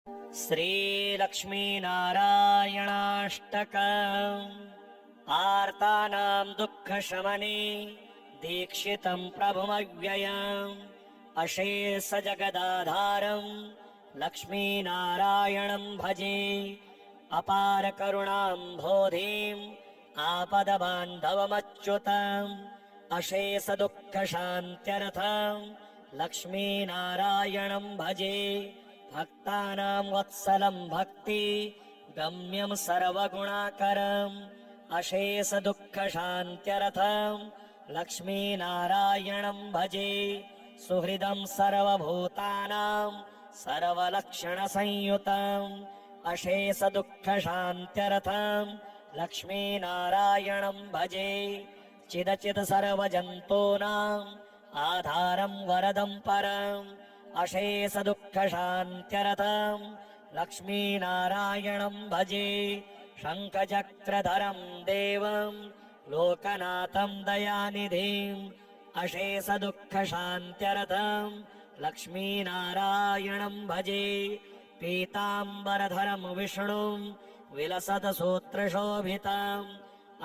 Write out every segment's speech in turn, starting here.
श्रीलक्ष्मीनारायणाष्टकम् आर्तानां दुःखशमने दीक्षितं प्रभुमव्ययम् अशेष जगदाधारं लक्ष्मीनारायणं भजे। अपार करुणाम्भोधिं आपदबान्धवमच्युतम् अशेष दुःखशान्त्यर्थं लक्ष्मीनारायणं भजे। भक्तानां वत्सलं भक्ति गम्यं सर्वगुणाकरम् अशेष दुःखशान्त्यर्थं लक्ष्मीनारायणं भजे। सुहृदं सर्वभूतानां सर्वलक्षणसंयुतम् अशेष दुःखशान्त्यर्थं लक्ष्मीनारायणं भजे। चिदचित् सर्वजन्तूनाम् आधारं वरदं परम् अशेष दुःखशान्त्यर्थं लक्ष्मीनारायणं भजे। शङ्खचक्रधरं देवं लोकनाथं दयानिधिम् अशेष दुःखशान्त्यर्थं लक्ष्मीनारायणं भजे। पीताम्बरधरं विष्णुं विलसतसूत्रशोभितम्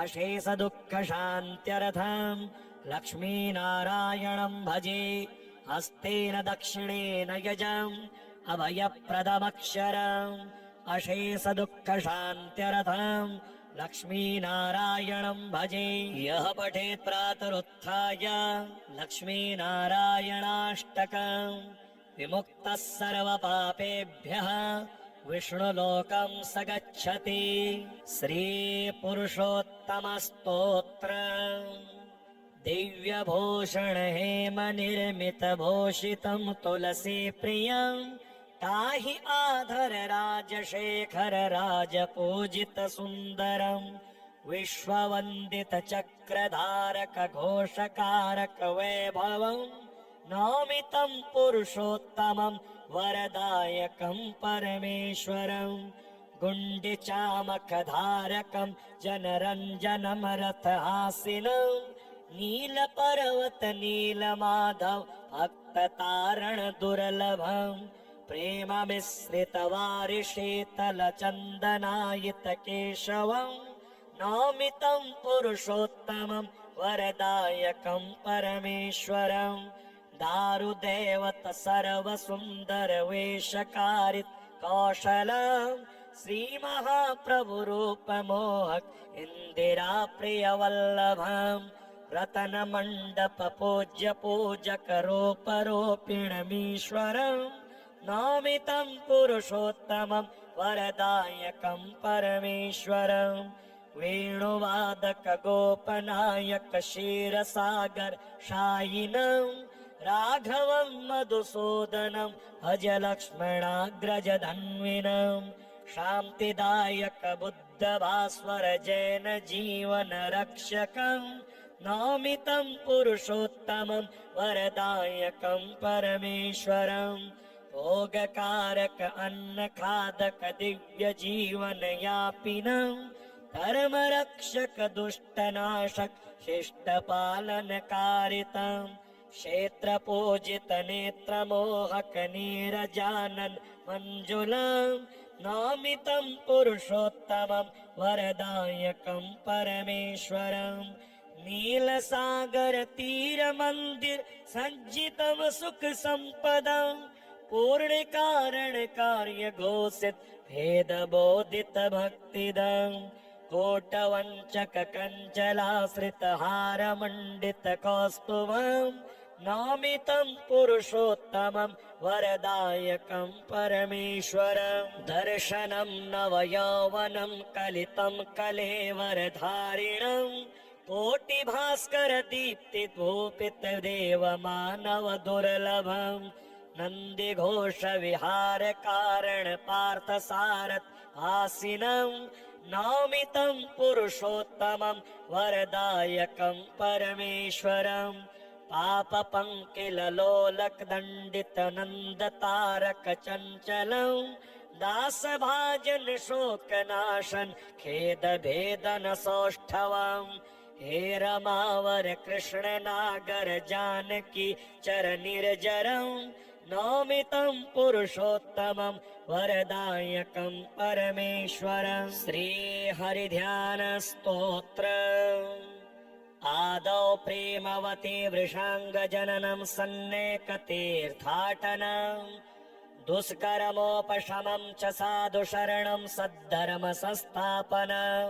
अशेष दुःखशान्त्यर्थं लक्ष्मीनारायणं भजे। हस्तेन दक्षिणेन यजम् अभयप्रदमक्षरम् अशेष दुःखशान्त्यर्थं लक्ष्मीनारायणं भजे। यः पठेत् प्रातरुत्थाय लक्ष्मीनारायणाष्टकम् विमुक्तः सर्वपापेभ्यः विष्णुलोकं स गच्छति। श्रीपुरुषोत्तमस्तोत्र दिव्यभूषण हेमनिर्मित भूषितं तुलसी प्रियं ताहि आधर राजशेखर राजपूजित सुन्दरं विश्ववन्दित चक्रधारक घोषकारक वैभवं नौमितं पुरुषोत्तमं वरदायकं परमेश्वरं गुण्डिचामखधारकं जनरञ्जनं रथहासिनं नीलपर्वत नीलमाधव भक्ततारण दुर्लभम् प्रेममिश्रित वारिशीतल चन्दनायित केशवम् नौमितं पुरुषोत्तमं वरदायकं परमेश्वरम् दारुदेवत सर्वसुन्दर वेशकारित कौशलम् श्रीमहाप्रभुरूपमोहक इन्दिरा प्रियवल्लभम् रतनमण्डप पूज्य पूजक रूपरूपिणमीश्वरम् नौमितं पुरुषोत्तमं वरदायकं परमेश्वरम् वेणुवादक गोपनायक क्षीरसागर शायिनं राघवं मधुसूदनं भज लक्ष्मणाग्रजधन्विनं शान्तिदायक बुद्ध भास्वर जैन जीवन रक्षकं नौमितं पुरुषोत्तमं वरदायकं परमेश्वरम् भोगकारक अन्नखादक दिव्य जीवन यापिनं धर्मरक्षक दुष्टनाशक शिष्टपालनकारितं क्षेत्रपूजित नेत्रमोहक नीरजानन मंजुलं नौमितं पुरुषोत्तमं वरदायकं परमेश्वरम् नीलसागर तीर मंदिर सज्जितं सुख संपदं पूर्ण कारण कार्य घोषित भेद बोधित भक्तिदं कोटवंचक कंचलाश्रित हार मंडित कौस्तुभं नौमितं पुरुषोत्तमं वरदायकं परमेश्वरम् दर्शनं नवयौवनं कलितं कलेवरधारिणं कोटिभास्कर दीप्ति धूपित देव मानव दुर्लभम् नंदी घोष विहार कारण पार्थ सारथ आसीनं नौमितं पुरुषोत्तमं वरदायकं परमेश्वरम् पाप पंकिल लोलक दंडित नंद तारक चंचलं दास भाजन शोक नाशन खेद भेदन सौष्ठवम् हे रमावर कृष्ण नागर जानकी चर निर्जरं नौमितं पुरुषोत्तमं वरदायकं परमेश्वरं श्रीहरिध्यानस्तोत्र आदौ प्रेमवती वृषाङ्गजननं सन्नेकतीर्थाटनं दुष्कर्मोपशमं च साधुशरणं सद्धर्म संस्थापनं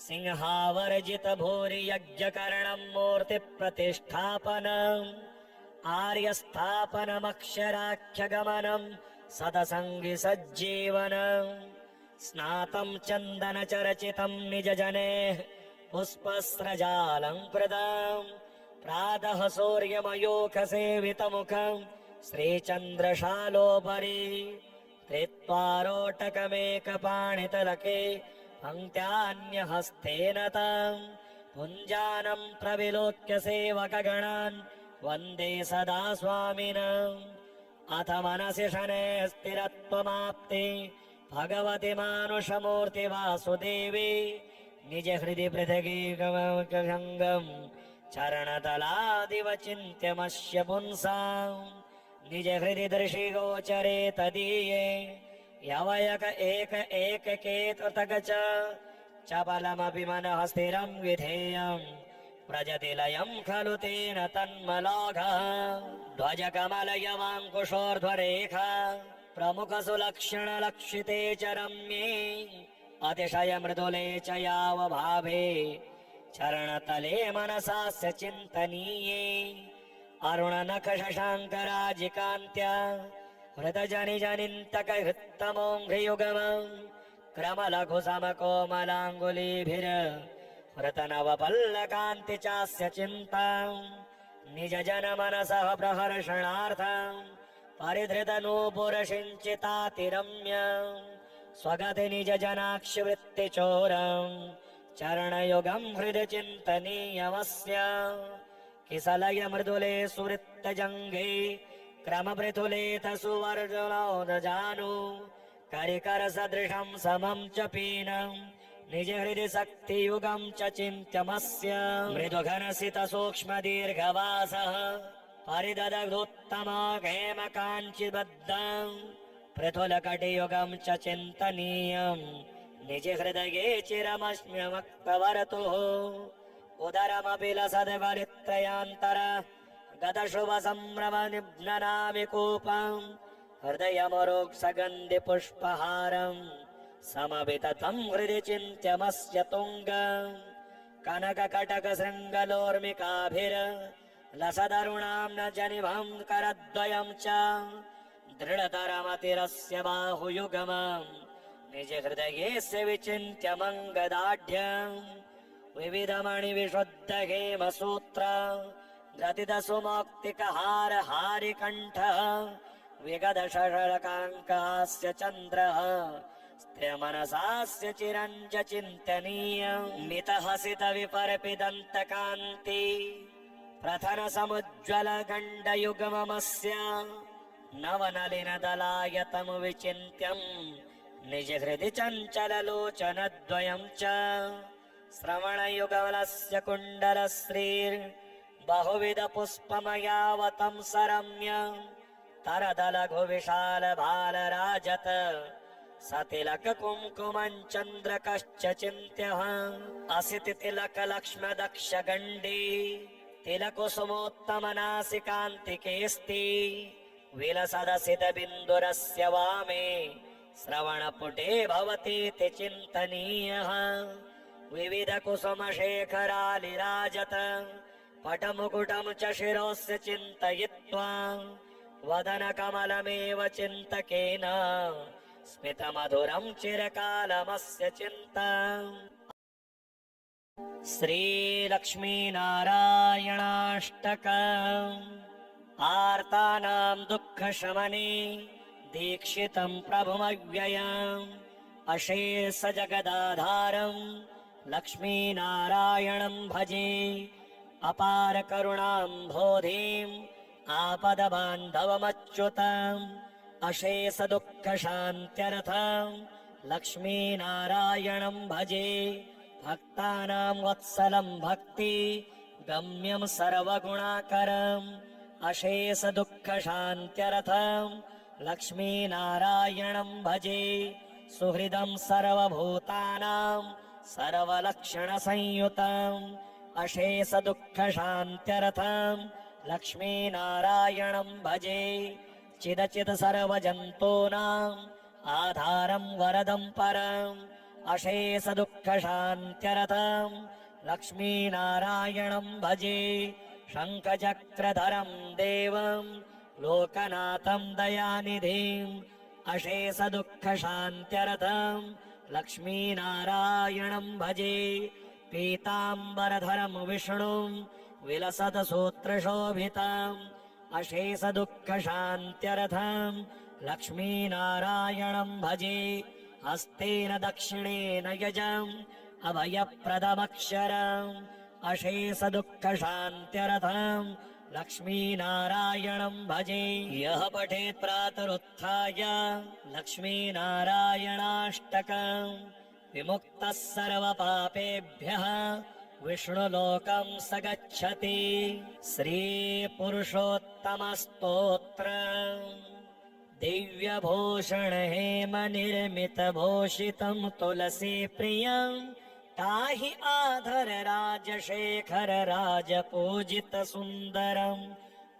सिंहावर्जित भूरि यज्ञकरणं मूर्तिप्रतिष्ठापनम् आर्यस्थापनमक्षराख्यगमनं सदसङ्गि सज्जीवनं स्नातं चन्दनचर्चितं निजजने पुष्पस्रजालङ्कृतं प्रातः सूर्यमयूखसेवितमुखं श्रीचन्द्रशालोपरि धृत्वारोटकमेकपाणितलके पङ्क्त्यान्यहस्तेन तं पुञ्जानं प्रविलोक्य सेवकगणान् वन्दे सदा स्वामिनम् अथ मनसि शनैः स्थिरत्वमाप्ते भगवति मानुषमूर्ति वासुदेवी निज हृदि पृथगेकमङ्गम् चरणतलादिव चिन्त्यमस्य पुंसाम् निज हृदि दर्शिगोचरे तदीये यवयक एक एककेतृतक च चपलमपि मनः स्थिरं विधेयम् व्रजति लयं खलु तेन तन्मलाघः ध्वजकमलयवाङ्कुशोर्ध्वरेखा प्रमुखसुलक्षणलक्षिते च रम्ये अतिशय मृदुले च यावभावे चरणतले मनसास्य चिन्तनीये अरुणनखशशाङ्कराजिकान्त्या हृतजनिजनिन्तकहृत्तमोऽङ्घ्रियुगमम् क्रमलघुसमकोमलाङ्गुलीभिर् हृतनवपल्लकान्ति चास्य चिन्ताम् निज जन मनसः प्रहर्षणार्थम् परिधृतनूपुरसिञ्चितातिरम्यम् स्वगति निज जनाक्षिवृत्तिचोरम् चरणयुगम् हृदि चिन्तनीयमस्य किसलय मृदुले सुवृत्तजङ्गे क्रमपृथुलेत सुवर्जनोदजानु करिकर सदृशं समं च पीनम् निज हृदि शक्तियुगं च चिन्त्यमस्य मृदुघनसित सूक्ष्म दीर्घवासः परिददग्धोत्तमा हेमकाञ्चिबद्धम् पृथुलकटियुगं च चिन्तनीयम् निज हृदये चिरमस्म्यमक्तवरतुः उदरमपि लसद्वलित्रयान्तर गतशुभसम्भ्रमनिघ्ननाविकूपम् हृदयमरोक्सगन्धि पुष्पहारम् समविततं हृदि चिन्त्यमस्य तुङ्गम् कनककटकशृङ्गलोर्मिकाभिर् लसदरुणां न जनिभं करद्वयं च दृढतरमतिरस्य बाहुयुगमम् निज हृदयेस्य विचिन्त्यमङ्गदाढ्यम् विविधमणिविशुद्धहेमसूत्र ग्रथितसुमौक्तिकहार हारिकण्ठः विगतशशरकाङ्कास्य चन्द्रः स्त्रियमनसास्य चिरञ्च चिन्तनीयम् मितहसित विपर्पिदन्तकान्ति प्रथनसमुज्ज्वलगण्डयुगममस्य नवनलिनदलायतं विचिन्त्यम् निज हृदि चञ्चललोचनद्वयं च श्रवणयुगलस्य कुण्डलश्रीर्बहुविध पुष्पमयावतं सरम्य तरदलघुविशालभालराजत सतिलककुङ्कुमं चन्द्रकश्च चिन्त्यः असिति तिलकलक्ष्मदक्षगण्डी तिलकुसुमोत्तमनासिकान्तिकेऽस्ति विलसदसितबिन्दुरस्य वामे श्रवणपुटे भवतीति चिन्तनीयः विविधकुसुमशेखरालिराजत पटमुकुटं च शिरोस्य चिन्तयित्वा वदनकमलमेव चिन्तकेन स्मितमधुरं चिरकालमस्य चिन्ता श्रीलक्ष्मीनारायणाष्टकम् आर्तानां दुःखशमने दीक्षितं प्रभुमव्ययम् अशेष जगदाधारं लक्ष्मीनारायणं भजे अपार करुणाम्भोधिम् आपदबान्धवमच्युतम् अशेष दुःखशान्त्यर्थं लक्ष्मीनारायणं भजे भक्तानां वत्सलं भक्ति गम्यं सर्वगुणाकरं अशेष दुःख शान्त्यर्थं लक्ष्मीनारायणं भजे सुहृदं सर्वभूतानां सर्वलक्षणसंयुतम् अशेष दुःख शान्त्यर्थं लक्ष्मीनारायणं भजे चिदचित् सर्वजन्तूनाम् आधारं वरदं परम् अशेष दुःख शान्त्यर्थं लक्ष्मीनारायणं भजे शङ्खचक्रधरं देवं लोकनाथं दयानिधिम् अशेष दुःख शान्त्यर्थं लक्ष्मीनारायणं भजे पीताम्बरधरं विष्णुं विलसत् सूत्रशोभितम् अशेष दुःख शान्त्यर्थं लक्ष्मीनारायणं भजे हस्तेन दक्षिणेन यजम् अभयप्रदमक्षरम् अशेष दुःख शान्त्यर्थं लक्ष्मीनारायणं भजे यः पठेत् प्रातरुत्थाय लक्ष्मीनारायणाष्टकम् विमुक्तः सर्वपापेभ्यः विष्णुलोकं स गच्छति श्रीपुरुषोत्तमस्तोत्र दिव्यभूषण हेमनिर्मितभूषितं तुलसीप्रियं ताहि आधर राजशेखर राजपूजितसुन्दरं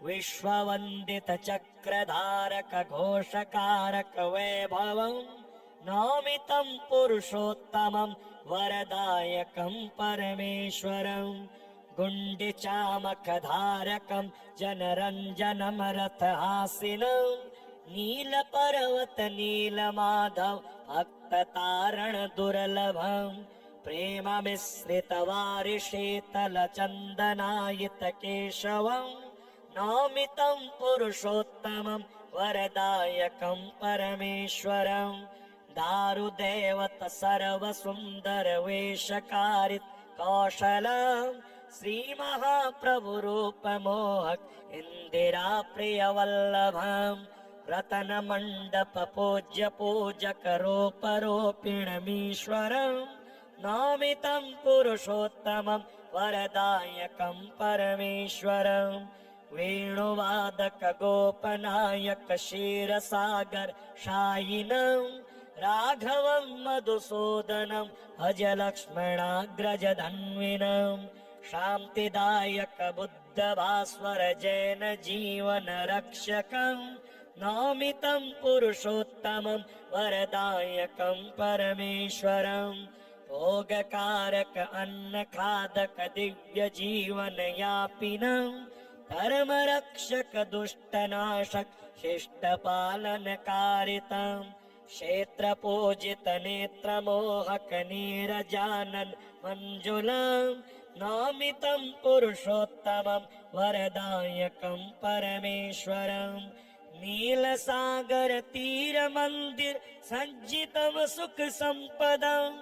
विश्ववन्दितचक्रधारक घोषकारक वैभवम् नौमितं पुरुषोत्तमं वरदायकं परमेश्वरं गुण्डिचामखधारकं जनरञ्जनं रथहासिनं नीलपर्वत नीलमाधव भक्ततारण दुर्लभं प्रेममिश्रितवारिशीतलचन्दनायित केशवं नौमितं पुरुषोत्तमं वरदायकं परमेश्वरं दारुदेवत सर्वसुन्दर वेशकारित कौशलं श्रीमहाप्रभुरूपमोहक इन्दिरा प्रियवल्लभं रतनमण्डप पूज्य पूजक रूपरूपिणमीश्वरं नौमितं पुरुषोत्तमं वरदायकं परमेश्वरं वेणुवादक गोपनायक क्षीरसागर शायिनं राघवं मधुसूदनं भज लक्ष्मणाग्रजधन्विनं शान्तिदायक बुद्धभास्वर जैन जीवन रक्षकं नौमितं पुरुषोत्तमं वरदायकं परमेश्वरं भोगकारक अन्नखादक दिव्य जीवन यापिनं धर्मरक्षक दुष्टनाशक शिष्टपालनकारितं क्षेत्रपूजित नेत्रमोहक नीरजानन मञ्जुलं नौमितं पुरुषोत्तमं वरदायकं परमेश्वरं नीलसागर तीर मंदिर सज्जितं सुख संपदं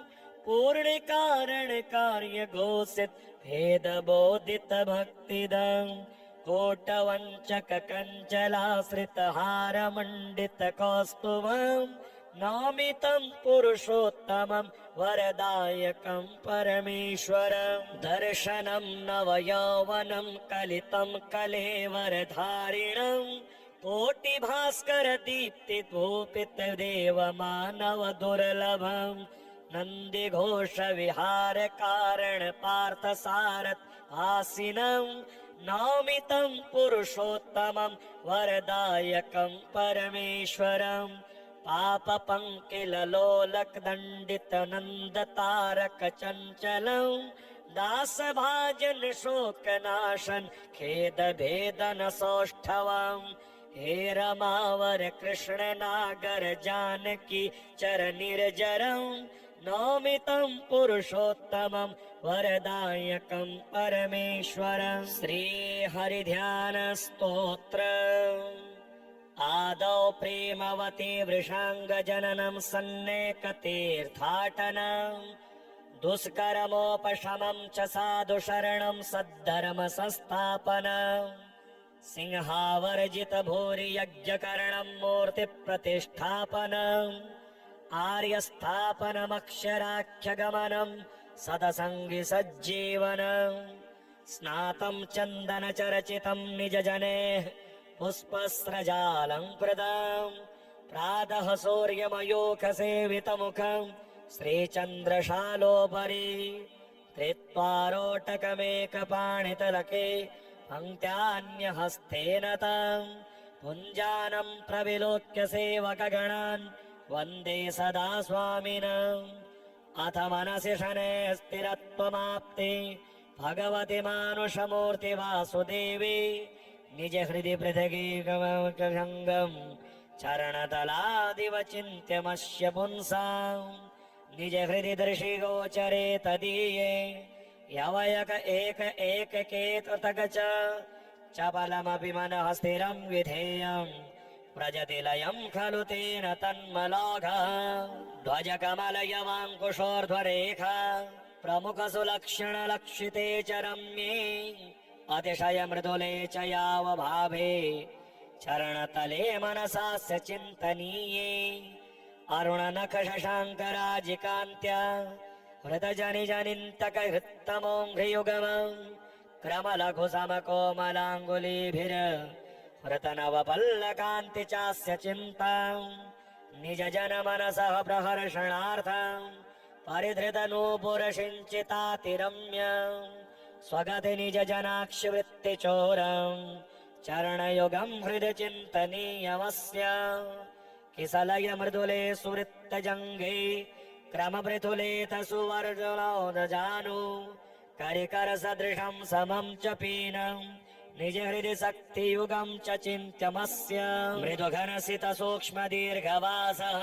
पूर्ण कारण कार्य घोषित भेद बोधित भक्तिदं कोटवंचक कंचलाश्रित हार मंडित कौस्तुभं नौमितं पुरुषोत्तमं वरदायकं परमेश्वरं दर्शनं नवयौवनं कलितं कलेवरधारिणं कोटिभास्कर दीप्ति धूपित देव मानव दुर्लभं नंदी घोष विहार कारण पार्थ सारथ आसीनं नौमितं पुरुषोत्तमं वरदायकं परमेश्वरं पाप पंकिल लोलक दंडित नंद तारक चंचलं दास भाजन शोक नाशन खेद भेदन सौष्ठवं हे रमावर कृष्ण नागर जानकी चर निर्जरं नौमितं पुरुषोत्तमं वरदायकं परमेश्वरं श्री हरिध्यान स्तोत्र आदौ प्रेमवती वृषांग जननं सन्नेकतीर्थाटनं दुष्कर्मोपशमं च साधु शरणं सद्धर्म संस्थापनं सिंहावर्जित भूरि यज्ञकरणं मूर्ति प्रतिष्ठापनं आर्यस्थापनमक्षराख्यगमनं सदसंगि सज्जीवनं स्नातं चन्दनचर्चितं निजजनेः पुष्पस्रजालङ्कृतम् प्रातः सूर्यमयूखसेवितमुखं श्रीचन्द्रशालोपरि धृत्वारोटकमेकपाणितलके पङ्क्त्यान्यहस्तेन तम् पुञ्जानं प्रविलोक्य सेवकगणान् वन्दे सदा स्वामिनम् अथ मनसि शनैः स्थिरत्वमाप्ते भगवति मानुषमूर्ति वासुदेवी निज हृदि पृथगीकमङ्गम् चरणतलादिव चिन्त्यमस्य पुंसाम् निज हृदि दर्शि गोचरे तदीये यवयक एक एककेतृतक चपलमपि मनः स्थिरं विधेयम् व्रजति लयं खलु तेन तन्मलाघः ध्वजकमलयवाङ्कुशोर्ध्वरेखा प्रमुखसुलक्षणलक्षिते च रम्ये अतिशय मृदुले च यावभावे चरणतले मनसास्य चिन्तनीये अरुणनखशशाङ्कराजिकान्त्या हृतजनिजनिन्तक हृत्तमोऽङ्घ्रियुगमम् क्रमलघुसमकोमलाङ्गुलीभिर हृतनवपल्लकान्ति चास्य चिन्ताम् निज जन मनसः प्रहर्षणार्थम् परिधृतनूपुरसिञ्चितातिरम्य स्वगति निज जनाक्षिवृत्तिचोरम् चरणयुगं हृदि चिन्तनीयमस्य किसलय मृदुले सुवृत्तजङ्गे क्रमपृथुलेत सुवर्जनोदजानु करिकर सदृशं समं च पीनम् निज हृदि शक्तियुगं च चिन्त्यमस्य मृदुघनसित सूक्ष्म दीर्घवासः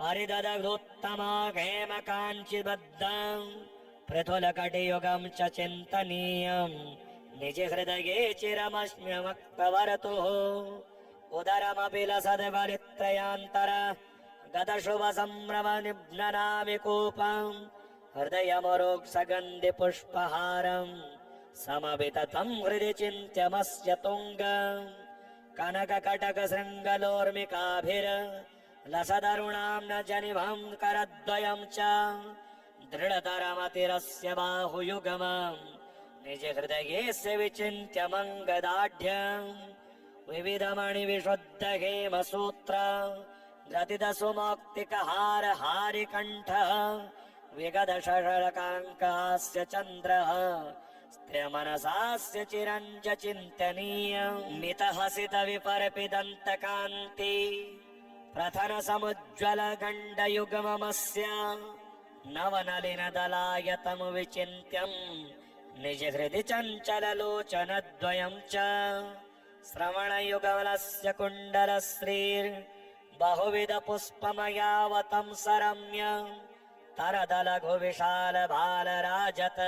परिददग्धोत्तमा हेमकाञ्चिबद्धम् पृथुलकटियुगं च चिन्तनीयम् निज हृदये चिरमस्म्यमक्तवरतुः उदरमपि लसद्वरित्रयान्तर गतशुभसंभ्रमनिघ्ननाविकूपम् हृदयमरोक्षगन्धि पुष्पहारम् समविततं हृदि चिन्त्यमस्य तुङ्गम् कनककटकशृङ्गलोर्मिकाभिर लसदरुणां न जनिभं करद्वयं च दृढतरमतिरस्य बाहुयुगमम् निज हृदयेस्य विचिन्त्यमङ्गदाढ्यम् विविधमणिविशुद्ध हेमसूत्र ग्रथितसुमौक्तिकहार हारिकण्ठः विगतशरकाङ्कास्य चन्द्रः स्त्रियमनसास्य चिरञ्च चिन्तनीयम् मितहसित विपर्पिदन्तकान्ति प्रथन समुज्ज्वल गण्डयुगममस्य नवनलिनदलायतं विचिन्त्यम् निज हृदि चञ्चललोचनद्वयं च श्रवणयुगलस्य कुण्डलश्रीर्बहुविध पुष्पमयावतं सरम्य तरदलघुविशालभालराजत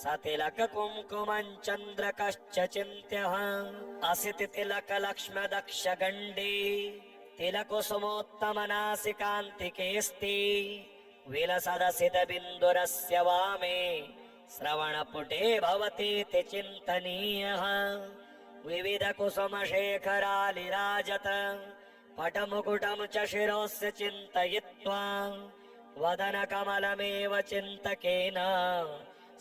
सतिलक कुङ्कुमं चन्द्रकश्च चिन्त्यः असिति तिलक लक्ष्म दक्ष गण्डी तिलकुसुमोत्तमनासिकान्तिकेऽस्ति विलसदसित बिन्दुरस्य वामे श्रवणपुटे भवतीति चिन्तनीयः विविध कुसुमशेखरालिराजत पटमुकुटं च शिरोस्य चिन्तयित्वा वदनकमलमेव चिन्तकेन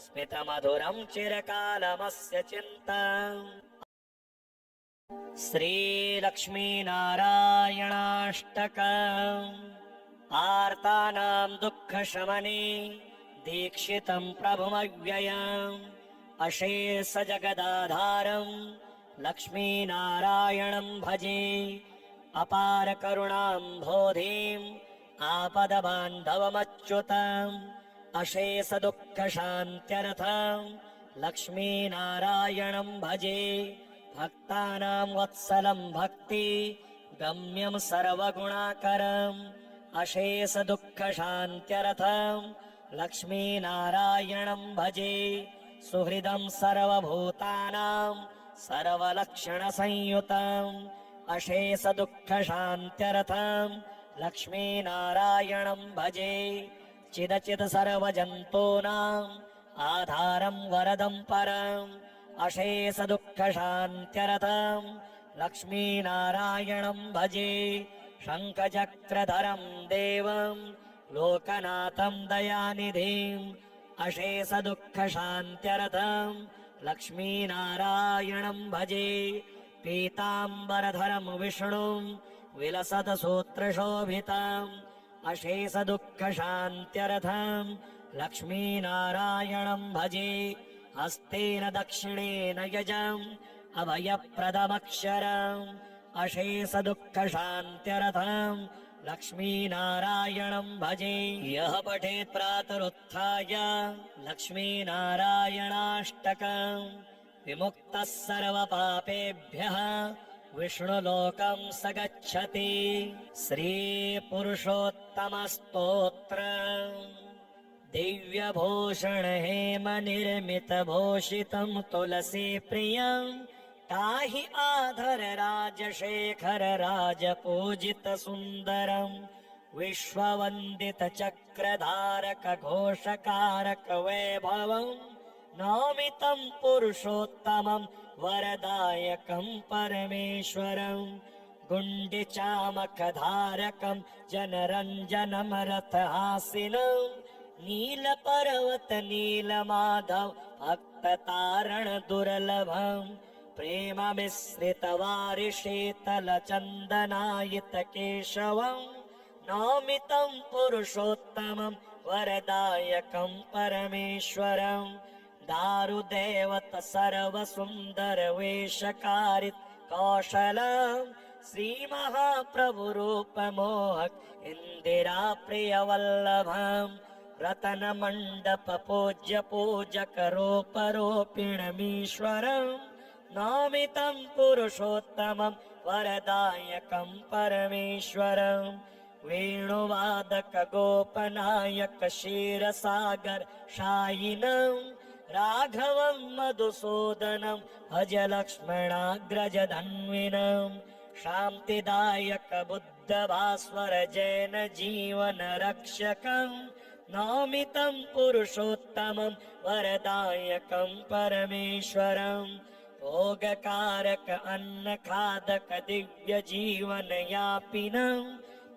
स्मितमधुरं चिरकालमस्य चिन्ता श्रीलक्ष्मीनारायणाष्टकम् आर्तानां दुःखशमने दीक्षितं प्रभुमव्ययम् अशेष जगदाधारं लक्ष्मीनारायणं भजे अपार करुणाम्भोधिम् आपदबान्धवमच्युतम् अशेष दुःखशान्त्यर्थं लक्ष्मीनारायणं भजे भक्तानां वत्सलं भक्ति गम्यं सर्वगुणाकरम् अशेष दुःखशान्त्यर्थं लक्ष्मीनारायणं भजे सुहृदं सर्वभूतानां सर्वलक्षणसंयुतम् अशेष दुःखशान्त्यर्थं लक्ष्मीनारायणं भजे चिदचित् सर्वजन्तूनाम् आधारं वरदं परम् अशेष दुःखशान्त्यर्थं लक्ष्मीनारायणं भजे शङ्खचक्रधरं देवं लोकनाथं दयानिधिम् अशेष दुःखशान्त्यर्थं लक्ष्मीनारायणं भजे पीताम्बरधरं विष्णुं विलसतसूत्रशोभिताम् अशेषदुःखशान्त्यर्थं लक्ष्मीनारायणं भजे हस्तेन दक्षिणेन यजम् अभयप्रदमक्षरम् अशेषदुःखशान्त्यर्थं लक्ष्मीनारायणं भजे यः पठेत् प्रातरुत्थाय लक्ष्मीनारायणाष्टकम् विमुक्तः सर्वपापेभ्यः विष्णुलोकं स गच्छति श्रीपुरुषोत्तमस्तोत्र दिव्यभूषण हेमनिर्मितभूषितं तुलसीप्रियं ताहि आधर राजशेखर राजपूजितसुन्दरं विश्ववन्दितचक्रधारक घोषकारक वैभवम् नौमितं पुरुषोत्तमं वरदायकं परमेश्वरं गुण्डिचामखधारकं जनरञ्जनं रथहासिनं नीलपर्वत नीलमाधव भक्ततारण दुर्लभं प्रेममिश्रितवारिशीतलचन्दनायित केशवं नौमितं पुरुषोत्तमं वरदायकं परमेश्वरं दारुदेवत सर्वसुन्दर वेशकारित कौशलं श्रीमहाप्रभुरूपमोहक इन्दिरा प्रियवल्लभं रतनमण्डप पूज्य पूजक रूपरूपिणमीश्वरं नौमितं पुरुषोत्तमं वरदायकं परमेश्वरं वेणुवादक गोपनायक क्षीरसागर शायिनं राघवं मधुसूदनं भज लक्ष्मणाग्रजधन्विनं शान्तिदायक बुद्धभास्वर जैन जीवन रक्षकं नौमितं पुरुषोत्तमं वरदायकं परमेश्वरं भोगकारक अन्नखादक दिव्य जीवन यापिनं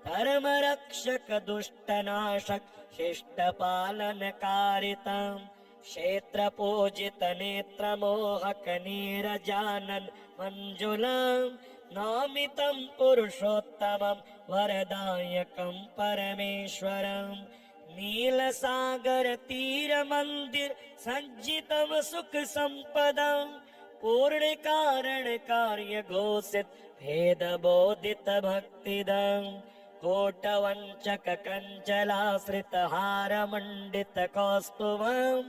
धर्मरक्षक दुष्टनाशक शिष्टपालनकारितं क्षेत्रपूजित नेत्रमोहक नीरजानन मञ्जुलं नौमितं पुरुषोत्तमं वरदायकं परमेश्वरं नीलसागर तीर मंदिर सज्जितं सुख संपदं पूर्ण कारण कार्य घोषित भेद बोधित भक्तिदं कोटवंचक कंचलाश्रित हार मंडित कौस्तुभं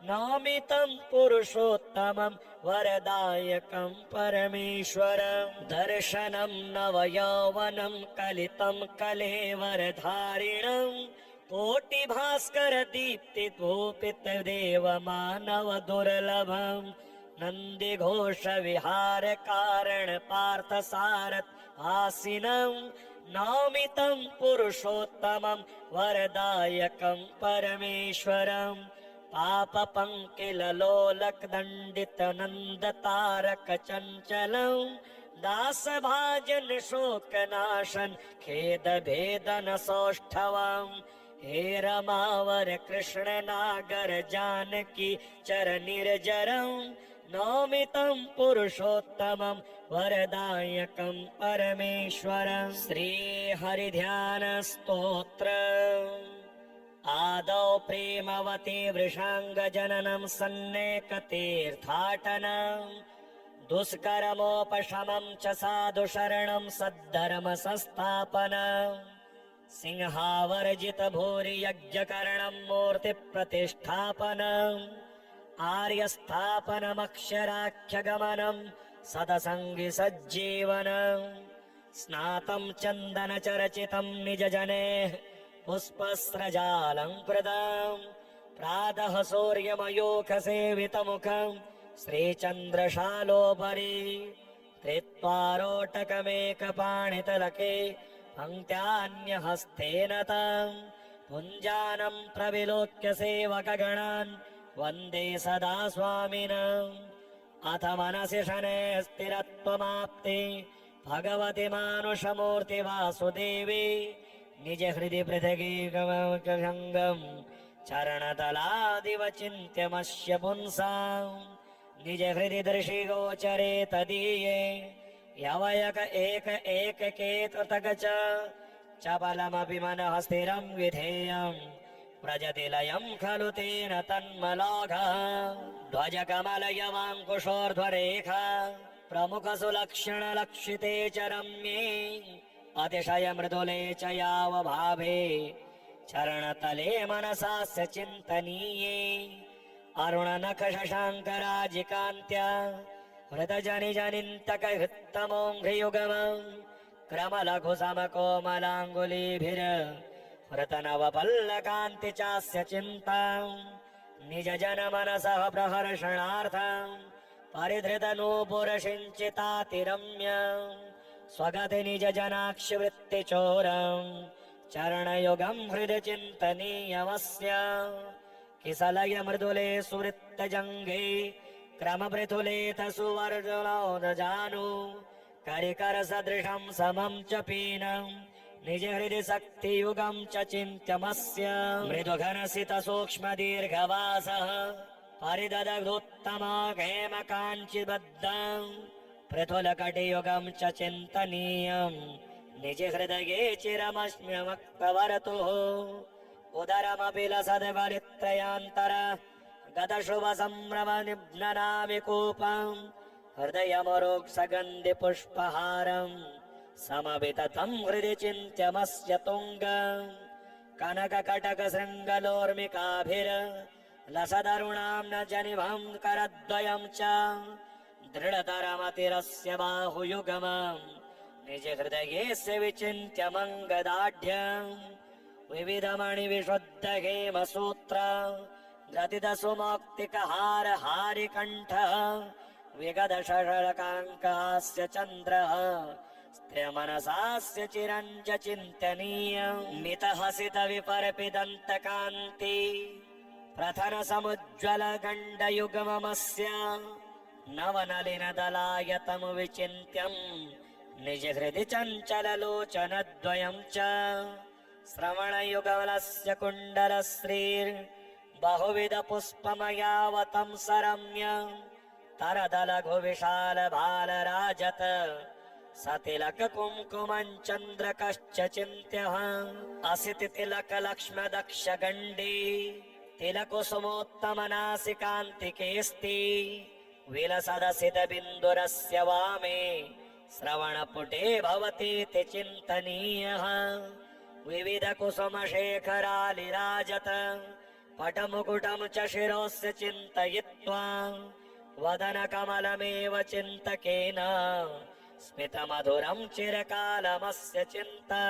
नौमितं पुरुषोत्तमं वरदायकं परमेश्वरं दर्शनं नवयौवनं कलितं कलेवरधारिणं कोटिभास्कर दीप्ति धूपित देव मानव दुर्लभं नंदी घोष विहार कारण पार्थ सारथ आसीनं नौमितं पुरुषोत्तमं वरदायकं परमेश्वरं पाप पंकिल लोलक दंडित नंद तारक चंचलं दास भाजन शोक नाशन खेद भेदन सौष्ठवं हे रमावर कृष्ण नागर जानकी चर निर्जरं नौमितं पुरुषोत्तमं वरदायकं परमेश्वरं श्री हरिध्यान स्तोत्र आदौ प्रेमवती वृषांग जननं सन्नेकतीर्थाटनं दुष्कर्मोपशमं च साधु शरणं सद्धर्म संस्थापनं सिंहावर्जित भूरि यज्ञकरणं मूर्ति प्रतिष्ठापनं आर्यस्थापनमक्षराख्यगमनं सदसंगि सज्जीवनं स्नातं चन्दन चर्चितं निज जनेः पुष्पस्रजालंकृतं प्रातः सूर्यमयूख सेवितमुखं श्रीचन्द्रशालोपरि त्रित्वारोटकमेकपाणितलके पङ्क्त्यान्यहस्तेन तं पुञ्जानं प्रविलोक्य सेवकगणान् वन्दे सदा स्वामिनम् अथ मनसि शनैः स्थिरत्वमाप्ते भगवति मानुषमूर्ति वासुदेवी निज हृदि पृथगीकमङ्गं चरणतलादिव चिन्त्यमस्य पुंसां निज हृदि दर्शि गोचरे तदीये यवयक एक केतृतक चपलमपि मनः स्थिरं विधेयम् व्रजति लयं खलु तेन तन्मलाघः ध्वजकमलयवाङ्कुशोर्ध्वरेखा प्रमुखसुलक्षणलक्षिते च रम्ये अतिशय मृदुले च यावभावे चरणतले मनसास्य चिन्तनीये अरुणनख शशाङ्कराजिकान्त्या हृतजनिजनिन्तक हृत्तमोऽङ्घ्रियुगमम् क्रमलघुसमकोमलाङ्गुलीभिर हृतनवपल्लकान्ति चास्य चिन्ता निज जन मनसः प्रहर्षणार्थम् परिधृतनूपुरसिञ्चितातिरम्य स्वगति निज जनाक्षिवृत्तिचोरम् चरणयुगम् हृदि चिन्तनीयमस्य किसलय मृदुले सुवृत्तजङ्गे क्रमपृथुलेत सुवर्णजानु करिकर सदृशम् समम् च पीनम् निज हृदि शक्तियुगम् च चिन्त्यमस्य मृदुघनसित सूक्ष्म दीर्घवासः परिददग्धोत्तमा हेम काञ्चिबद्धम् पृथुलकटियुगम् च चिन्तनीयम् निज हृदये चिरमस्म्यमक्तवर्तुः उदरमपि लसद्बलित्रयान्तर गतशुभ सम्भ्रम निघ्ननामि कूपम् हृदयमरोक्षगन्धि पुष्पहारम् समविततम् हृदि चिन्त्यमस्य तुङ्गम् कनककटक शृङ्गलोर्मिकाभिर लसदरुणाम् न जनिभम् करद्वयम् च दृढतरमतिरस्य बाहुयुगमम् निज हृदयेस्य विचिन्त्यमङ्गदाढ्यम् विविधमणिविशुद्ध हेमसूत्र गतितसुमौक्तिकहार हारिकण्ठः विगतशरकाङ्कास्य चन्द्रः स्त्रियमनसास्य चिरम् च चिन्तनीयम् मितहसित विपर्पिदन्तकान्ति प्रथन समुज्ज्वल गण्डयुगममस्य नवनलिनदलायतमु विचिन्त्यम् निज हृदि चञ्चललोचनद्वयम् च श्रवणयुगलस्य कुण्डलश्रीर्बहुविध पुष्पमयावतं सरम्य तरदलघु विशाल भालराजत सतिलक कुङ्कुमं चन्द्रकश्च चिन्त्यः असिति तिलक लक्ष्म दक्ष गण्डी तिलकुसुमोत्तम नासिकान्तिकेऽस्ति विलसदसित बिन्दुरस्य वामे श्रवणपुटे भवतीति चिन्तनीयः विविध कुसुम शेखरालिराजत पटमुकुटं च शिरोस्य चिन्तयित्वा वदन कमलमेव चिन्तकेन स्मितमधुरं चिरकालमस्य चिन्ता